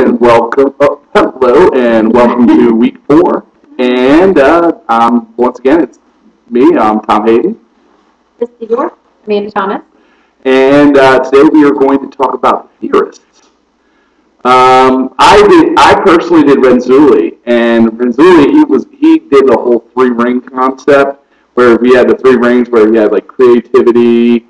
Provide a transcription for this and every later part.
and welcome. Oh, hello, and welcome to week 4. And once again, it's me. I'm Tom Hayden, Christy York, Amanda Thomas. and today we are going to talk about theorists. I personally did Renzulli, and Renzulli he did the whole 3-ring concept where we had the 3 rings where we had like creativity,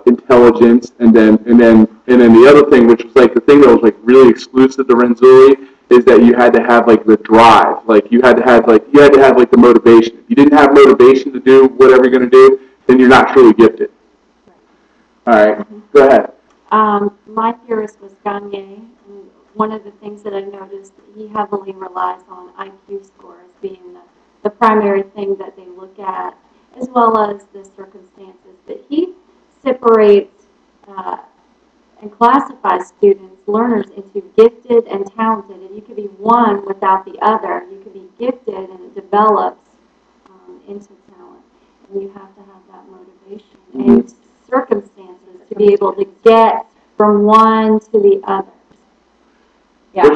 intelligence, and then the other thing, which was like the thing that was like really exclusive to Renzulli, is that you had to have like the drive, like you had to have like the motivation. If you didn't have motivation to do whatever you're going to do, then you're not truly gifted. All right, go ahead. My theorist was Gagne, and one of the things that I noticed, he heavily relies on IQ scores being the primary thing that they look at, as well as the circumstances. But he separates and classifies students, learners, into gifted and talented. And you could be one without the other. You could be gifted and it develops into talent. And you have to have that motivation and circumstances to be able to get from one to the other. Yeah,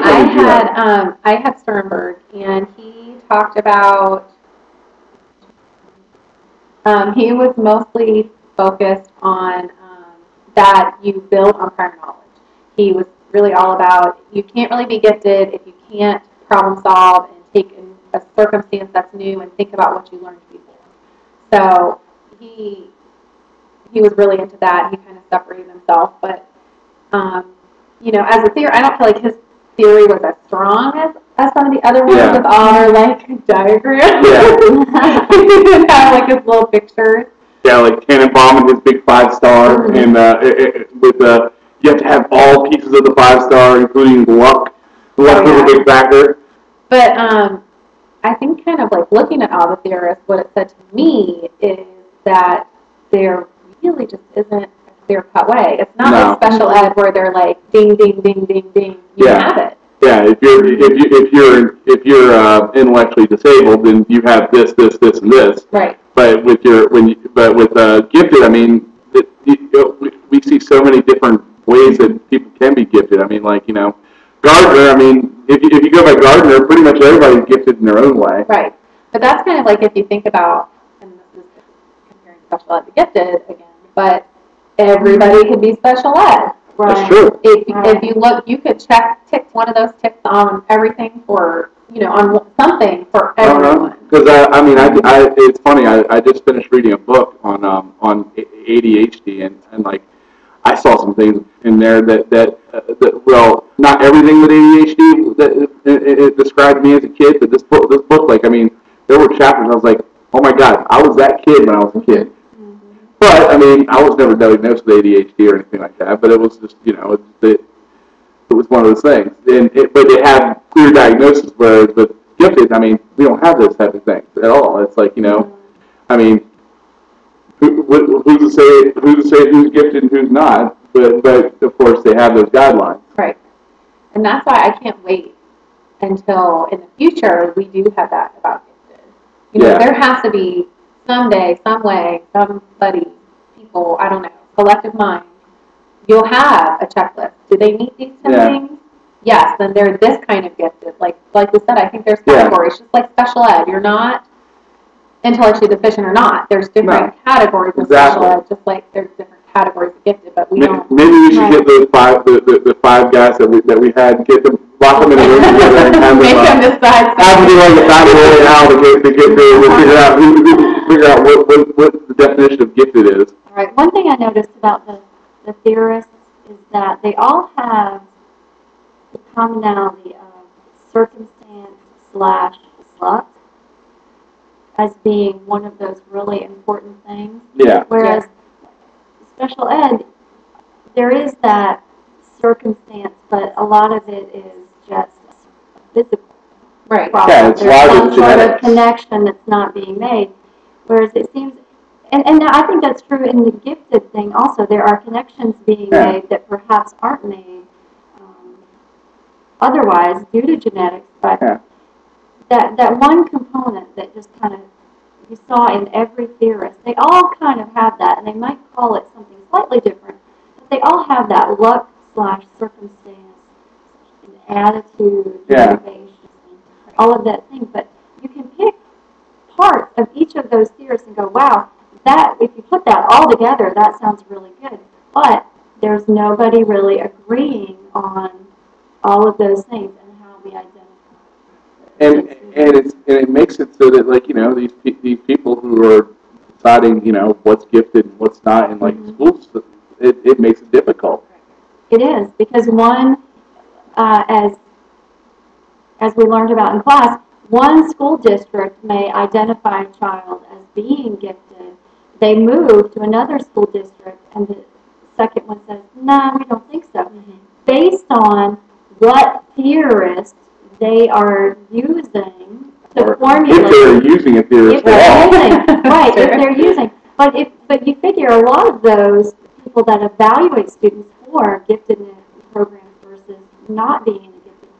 I had Sternberg, and he talked about, he was mostly focused on that you build on prior knowledge. He was really all about, you can't really be gifted if you can't problem solve and take in a circumstance that's new and think about what you learned before. So he was really into that. He kind of separated himself, but you know, as a theory, I don't feel like his theory was as strong as some of the other ones with all their like diagrams. Yeah. He didn't have like his little pictures. Yeah, like Tannenbaum and his big 5-star, and you have to have all pieces of the 5-star, including luck. Luck was a big factor. But I think kind of like looking at all the theorists, what it said to me is that there really just isn't a clear-cut way. It's not like special ed where they're like ding, ding, ding, ding, ding. You have it. Yeah, if you're intellectually disabled, then you have this, and this. Right. But with gifted, I mean, we see so many different ways that people can be gifted. I mean, like, you know, Gardner. I mean, if you go by Gardner, pretty much everybody's gifted in their own way. Right. But that's kind of like if you think about, and this is comparing special ed to gifted again, but everybody can be special ed. Right. That's true. If you look, you could tick one of those ticks on everything for, you know, on something for everyone. Because it's funny. I just finished reading a book on ADHD, and like I saw some things in there that well, not everything with ADHD that it described me as a kid, but this book, like, I mean, there were chapters. I was like, oh my God, I was that kid when I was a kid. But, I mean, I was never diagnosed with ADHD or anything like that, but it was just, you know, it was one of those things. But they have clear diagnosis, whereas with gifted, I mean, we don't have those type of things at all. It's like, you know, I mean, who's to say who's gifted and who's not? But of course, they have those guidelines. Right. And that's why I can't wait until in the future we do have that about gifted. You know, there has to be someday, some way, somebody, people, I don't know, collective mind, you'll have a checklist. Do they meet these 10 things? Yes, then they're this kind of gifted. Like we said, I think there's categories, just like special ed. You're not intellectually deficient or not. There's different categories of special ed, just like there's different categories of gifted, but we don't. Maybe we should get those the 5 guys that we had, get them, lock them in a room together and have them decide. Have them do like a evaluate how to figure out what the definition of gifted is. All right. One thing I noticed about the theorists is that they all have the commonality of circumstance / luck as being one of those really important things. Yeah. Whereas special ed, there is that circumstance, but a lot of it is just physical. Right. Problem. Yeah, it's There's some sort of genetics. connection that's not being made. Whereas it seems, and I think that's true in the gifted thing also. There are connections being made that perhaps aren't made otherwise due to genetics, but that one component that just kind of you saw in every theorist, they all kind of have that, and they might call it something slightly different, but they all have that luck / circumstance and attitude, Yeah. motivation, all of that thing. But you can pick parts of each of those theorists and go, wow, that if you put that all together, that sounds really good. But there's nobody really agreeing on all of those things and how we identify. And it makes it so that, like, these people who are deciding, what's gifted and what's not in, like, schools, it makes it difficult. It is, because one, as we learned about in class, one school district may identify a child as being gifted. They move to another school district, and the second one says, no, we don't think so. Based on what theorists they are using to formulate. If they're using a theorist at all. Right, if they're using. But you figure a lot of those people that evaluate students for giftedness programs versus not being in a gifted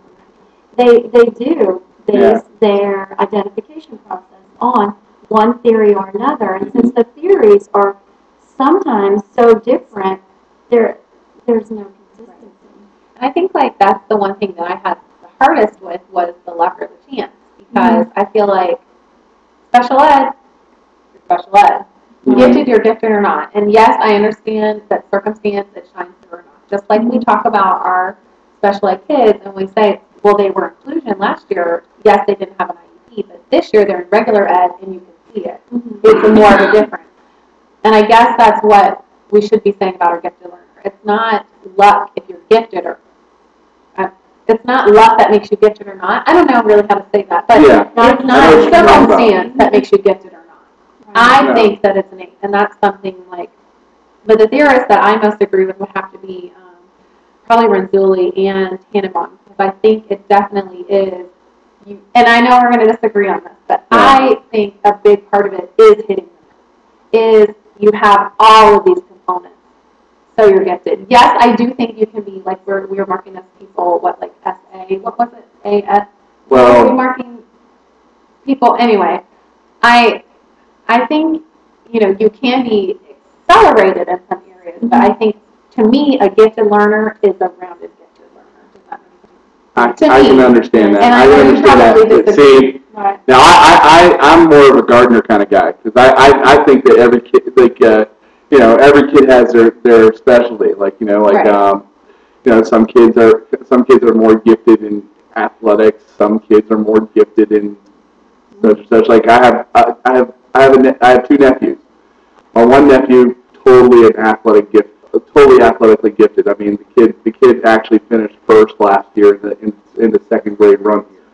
program, they do base their identification process on one theory or another. And since the theories are sometimes so different, there's no consistency. I think like that's the one thing that I had the hardest with was the luck or the chance, because I feel like special ed, you're special ed. Gifted, you're gifted or not. And yes, I understand that circumstance that shines through or not. Just like we talk about our special ed kids and we say, well, they were inclusion last year. Yes, they didn't have an IEP, but this year they're in regular ed and you can see it. It's more of a difference. And I guess that's what we should be saying about our gifted learner. It's not luck if you're gifted or it's not luck that makes you gifted or not. I don't know really how to say that, but it's not circumstance that makes you gifted or not. I think that it's innate, and that's something like, but the theorists that I most agree with would have to be probably Renzulli and Tannenbaum, because I think it definitely is, and I know we're going to disagree on this, but I think a big part of it is hitting them, is you have all of these components, so you're gifted. Yes, I do think you can be, like, we were marking as people, like SA, what was it, AS? Well, we're marking people, anyway, I think, you can be accelerated in some areas, but I think, to me, a gifted learner is a rounded gifted learner. Does that make sense? I can understand that. And I can understand that. See, now I'm more of a gardener kind of guy, because I think that every kid, like, every kid has their specialty. Like, some kids are more gifted in athletics. Some kids are more gifted in such. Like, I have two nephews. My one nephew, totally athletically gifted. I mean, the kid actually finished first last year in the second grade run here.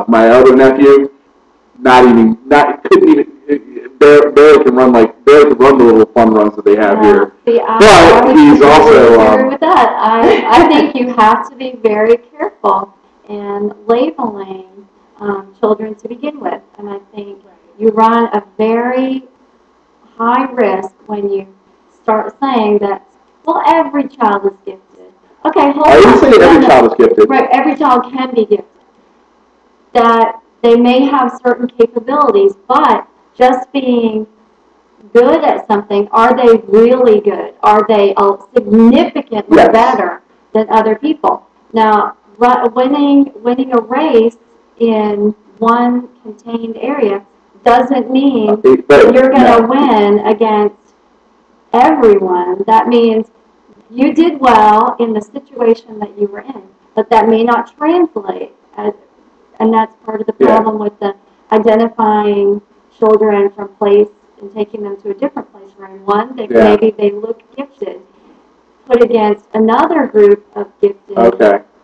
My other nephew, couldn't even, barely can run the little fun runs that they have here. See, but he's also with that. I think you have to be very careful in labeling children to begin with, and I think you run a very high risk when you start saying that, well, every child is gifted. Okay, hold on. I didn't say every child is gifted. Right, every child can be gifted. That they may have certain capabilities, but just being good at something, are they really good? Are they significantly better than other people? Now, winning a race in one contained area doesn't mean that you're going to win against everyone. That means you did well in the situation that you were in, but that may not translate, and that's part of the problem with the identifying children from place and taking them to a different place. Where in one, maybe they look gifted, put against another group of gifted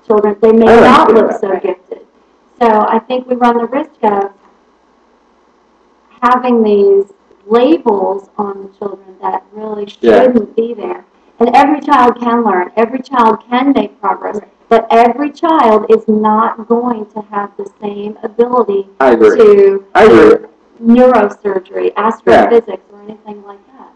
children, they may not look so gifted. So I think we run the risk of having these labels on the children that really shouldn't be there. And every child can learn. Every child can make progress. But every child is not going to have the same ability to do neurosurgery, astrophysics, or anything like that.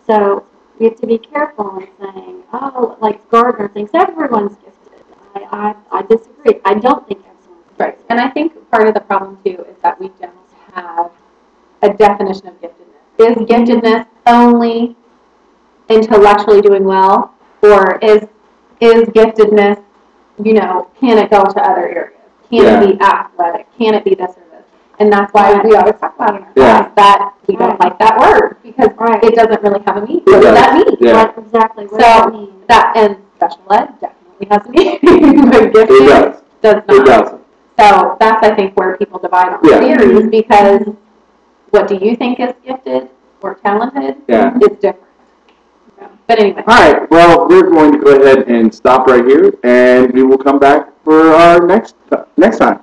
So we have to be careful in saying, oh, like Gardner thinks everyone's gifted. I disagree. I don't think everyone's gifted. Right. And I think part of the problem, too, is that we don't have a definition of giftedness. Is giftedness only intellectually doing well, or is giftedness you know, can it go to other areas? Can Yeah. it be athletic? Can it be this or this? And that's why we always talk about in our Yeah. class that we don't like that word because it doesn't really have a meaning. What does that mean? Yeah. What, exactly. What does that mean? And special ed definitely has a meaning, but gifted does not. It does. So that's, I think, where people divide on theories because what do you think is gifted or talented is different. But anyway. All right. Well, we're going to go ahead and stop right here, and we will come back for our next time.